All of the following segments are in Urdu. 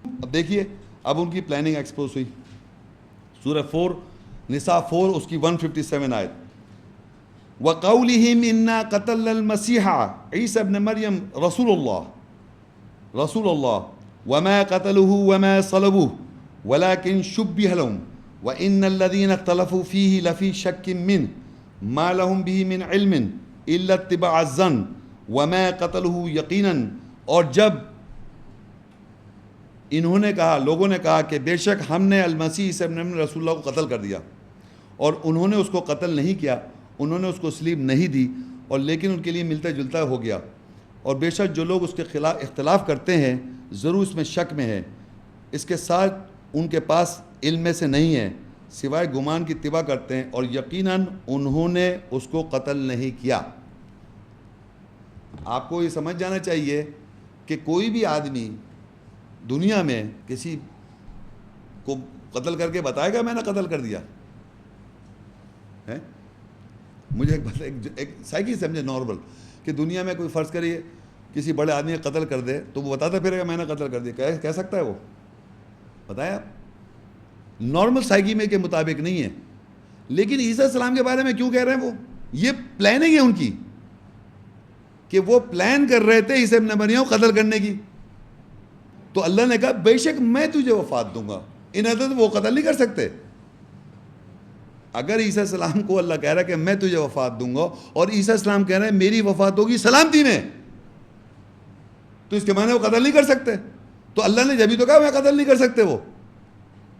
اب دیکھیے اب ان کی پلاننگ ایکسپوز ہوئی. سورہ 4 نساء 4 اس کی 157 آیت. وَقَوْلِهِمْ إِنَّا قَتَلْنَا الْمَسِيحَ عِيسَى ابْنَ مَرْيَمَ رَسُولُ اللَّهِ وَمَا قَتَلُوهُ وَمَا صَلَبُوهُ وَلَكِنْ شُبِّهَ لَهُمْ وَإِنَّ الَّذِينَ اخْتَلَفُوا فِيهِ لَفِي شَكٍّ مِّنْهُ مَا لَهُمْ بِهِ مِنْ عِلْمٍ إِلَّا اتِّبَاعَ الظَّنِّ وَمَا قَتَلُوهُ يَقِينًا. اور جب انہوں نے کہا، لوگوں نے کہا کہ بے شک ہم نے المسیح عیسی ابن مریم رسول اللہ کو قتل کر دیا، اور انہوں نے اس کو قتل نہیں کیا، انہوں نے اس کو سلیب نہیں دی، اور لیکن ان کے لیے ملتا جلتا ہو گیا. اور بے شک جو لوگ اس کے خلاف اختلاف کرتے ہیں ضرور اس میں شک میں ہے، اس کے ساتھ ان کے پاس علم میں سے نہیں ہے سوائے گمان کی اتباع کرتے ہیں، اور یقیناً انہوں نے اس کو قتل نہیں کیا. آپ کو یہ سمجھ جانا چاہیے کہ کوئی بھی آدمی دنیا میں کسی کو قتل کر کے بتائے گا میں نے قتل کر دیا ہے؟ مجھے ایک سائیکی سمجھے نارمل کہ دنیا میں کوئی فرض کریے کسی بڑے آدمی کا قتل کر دے تو وہ بتاتا پھرے گا میں نے قتل کر دیا، کہہ سکتا ہے وہ؟ بتایا آپ نارمل سائیکی میں کے مطابق نہیں ہے. لیکن عیسیٰ السلام کے بارے میں کیوں کہہ رہے ہیں؟ وہ یہ پلاننگ ہے ان کی کہ وہ پلان کر رہے تھے عیسی ابن مریم کو قتل کرنے کی. تو اللہ نے کہا بے شک میں تجھے وفات دوں گا، ان حضرت وہ قتل نہیں کر سکتے. اگر عیسیٰ السلام کو اللہ کہہ رہا ہے کہ میں تجھے وفات دوں گا اور عیسیٰ السلام کہہ رہے ہیں میری وفات ہوگی سلامتی میں، تو اس کے معنی وہ قتل نہیں کر سکتے. تو اللہ نے جبھی تو کہا میں قتل نہیں کر سکتے. وہ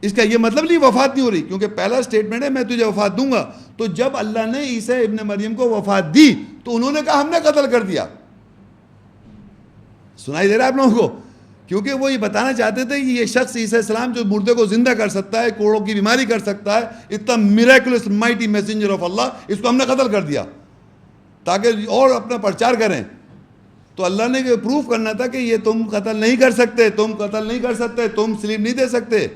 اس کا یہ مطلب نہیں وفات نہیں ہو رہی، کیونکہ پہلا سٹیٹمنٹ ہے میں تجھے وفات دوں گا. تو جب اللہ نے عیسیٰ ابن مریم کو وفات دی تو انہوں نے کہا ہم نے قتل کر دیا. سنائی دے رہا ہے آپ لوگوں کو؟ کیونکہ وہ یہ بتانا چاہتے تھے کہ یہ شخص عیسیٰ السلام جو مردے کو زندہ کر سکتا ہے، کوڑوں کی بیماری کر سکتا ہے، اتنا میریکلس مائٹی میسنجر آف اللہ، اس کو ہم نے قتل کر دیا تاکہ اور اپنا پرچار کریں. تو اللہ نے یہ پروف کرنا تھا کہ یہ تم قتل نہیں کر سکتے، تم قتل نہیں کر سکتے، تم سلیب نہیں دے سکتے،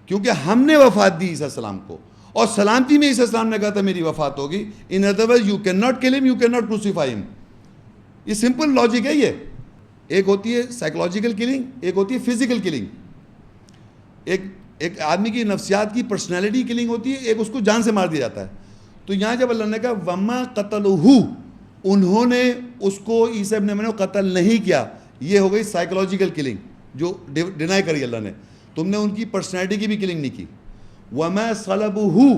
کیونکہ ہم نے وفات دی عیسیٰ السلام کو، اور سلامتی میں عیسیٰ السلام نے کہا تھا میری وفات ہوگی. In other wise you can not کل ہم، یو کین ناٹ کروسیفائی ہم. یہ سمپل لاجک ہے. یہ ایک ہوتی ہے سائیکولوجیکل کلنگ، ایک ہوتی ہے فزیکل کلنگ. ایک آدمی کی نفسیات کی پرسنالٹی کلنگ ہوتی ہے، ایک اس کو جان سے مار دیا جاتا ہے. تو یہاں جب اللہ نے کہا وما قتلوہ، انہوں نے اس کو عیسیٰ ابن مریم کو قتل نہیں کیا، یہ ہو گئی سائیکولوجیکل کلنگ جو ڈینائی کری اللہ نے. تم نے ان کی پرسنالٹی کی بھی کلنگ نہیں کی. وما صلبوہ،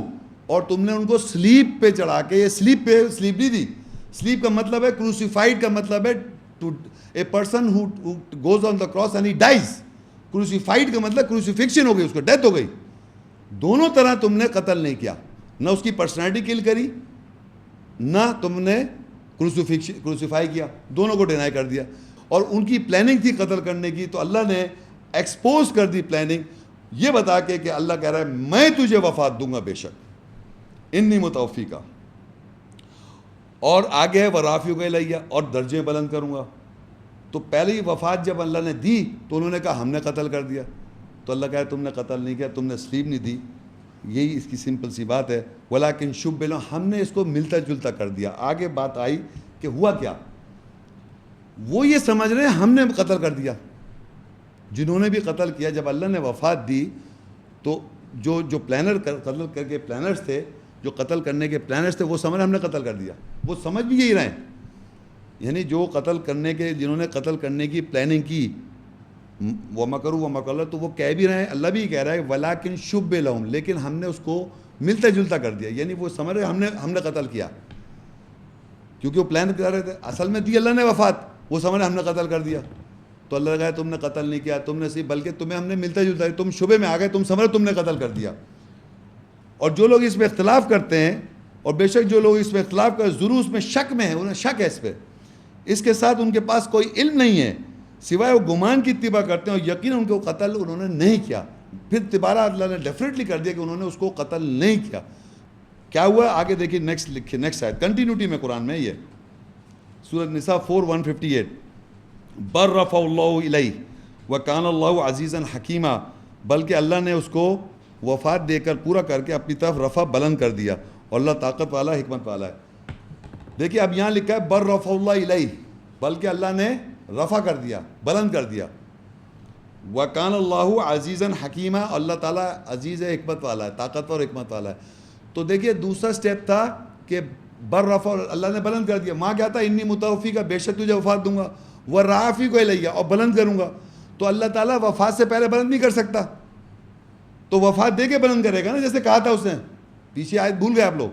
اور تم نے ان کو سلیب پہ چڑھا کے، یہ سلیب نہیں دی. سلیب کا مطلب ہے کروسیفائڈ کا مطلب ہے a person who goes on the cross and he dies. crucified کا مطلب crucifixion ہو گئی، اس کو ڈیتھ ہو گئی. دونوں طرح تم نے قتل نہیں کیا، نہ اس کی پرسنالٹی کل کری، نہ تم نے کروسیفائی کیا، دونوں کو ڈینائی کر دیا. اور ان کی پلاننگ تھی قتل کرنے کی، تو اللہ نے ایکسپوز کر دی پلاننگ یہ بتا کے کہ اللہ کہہ رہا ہے میں تجھے وفات دوں گا بے شک، انی متوفیکا. اور آگے ہے ورافعک الیہ، اور درجے بلند کروں گا. تو پہلی وفات جب اللہ نے دی تو انہوں نے کہا ہم نے قتل کر دیا. تو اللہ کہا تم نے قتل نہیں کیا، تم نے سلیب نہیں دی. یہی اس کی سمپل سی بات ہے. ولیکن شبہ لہم، ہم نے اس کو ملتا جلتا کر دیا. آگے بات آئی کہ ہوا کیا، وہ یہ سمجھ رہے ہیں ہم نے قتل کر دیا. جنہوں نے بھی قتل کیا جب اللہ نے وفات دی تو جو پلانر قتل کر کے پلانرز تھے، جو قتل کرنے کے پلانرز تھے، وہ سمجھ ہم نے قتل کر دیا. وہ سمجھ بھی یہی رہے ہیں، یعنی جو قتل کرنے کے، جنہوں نے قتل کرنے کی پلاننگ کی، وَمَكَرُوا وَمَكَرَ اللَّهُ، تو وہ کہہ بھی رہے ہیں، اللہ بھی کہہ رہا ہے وَلَكِنْ شُبِّهَ لَهُمْ، لیکن ہم نے اس کو ملتا جلتا کر دیا. یعنی وہ سمجھ رہے ہم نے قتل کیا، کیونکہ وہ پلان کر رہے تھے. اصل میں دی اللہ نے وفات، وہ سمجھ رہے ہم نے قتل کر دیا. تو اللہ کہا تم نے قتل نہیں کیا، تم نے صرف، بلکہ تمہیں ہم نے ملتا جلتا، تم شبے میں آ گئے، تم سمجھ رہے تم نے قتل کر دیا. اور جو لوگ اس میں اختلاف کرتے ہیں، اور بے شک جو لوگ اس میں اختلاف کرتے ضرور اس میں شک میں ہیں، انہیں شک ہے اس پہ، اس کے ساتھ ان کے پاس کوئی علم نہیں ہے سوائے وہ گمان کی اتباع کرتے ہیں، اور یقیناً ان کو قتل انہوں نے نہیں کیا. پھر دوبارہ اللہ نے ڈیفینیٹلی کر دیا کہ انہوں نے اس کو قتل نہیں کیا. کیا ہوا آگے دیکھیے، نیکسٹ لکھیے، نیکسٹ آیت کنٹینیوٹی میں قرآن میں. یہ سورۃ نساء 4:158 بر رفع اللہ الیہ وکان اللہ عزیزا حکیما، بلکہ اللہ نے اس کو وفات دے کر پورا کر کے اپنی طرف رفع بلند کر دیا، اور اللہ طاقت والا حکمت والا ہے. دیکھیے اب یہاں لکھا ہے بر رفع اللہ الیہ، بلکہ اللہ نے رفع کر دیا، بلند کر دیا. وَكَانَ اللَّهُ عَزِيزًا حَكِيمًا، اللہ تعالیٰ عزیز ہے، حکمت والا ہے، طاقتور حکمت والا ہے. تو دیکھیے دوسرا سٹیپ تھا کہ بررفع، اللہ نے بلند کر دیا. وہاں کیا تھا؟ انی متوفیکا، بے شک تجھے وفات دوں گا، ورافعک الیہ، اور بلند کروں گا. تو اللہ تعالیٰ وفات سے پہلے بلند نہیں کر سکتا، تو وفات دے کے بلند کرے گا نا، جیسے کہا تھا اس نے. پیچھے آیت بھول گئے آپ لوگ،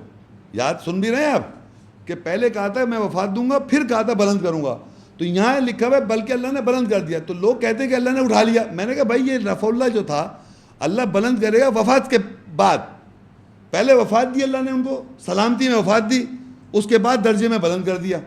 یاد سن بھی رہے ہیں آپ، کہ پہلے کہا تھا میں وفات دوں گا، پھر کہا تھا بلند کروں گا. تو یہاں لکھا ہوا ہے بلکہ اللہ نے بلند کر دیا. تو لوگ کہتے ہیں کہ اللہ نے اٹھا لیا. میں نے کہا بھائی یہ رفع اللہ جو تھا اللہ بلند کرے گا وفات کے بعد. پہلے وفات دی اللہ نے ان کو، سلامتی میں وفات دی، اس کے بعد درجے میں بلند کر دیا.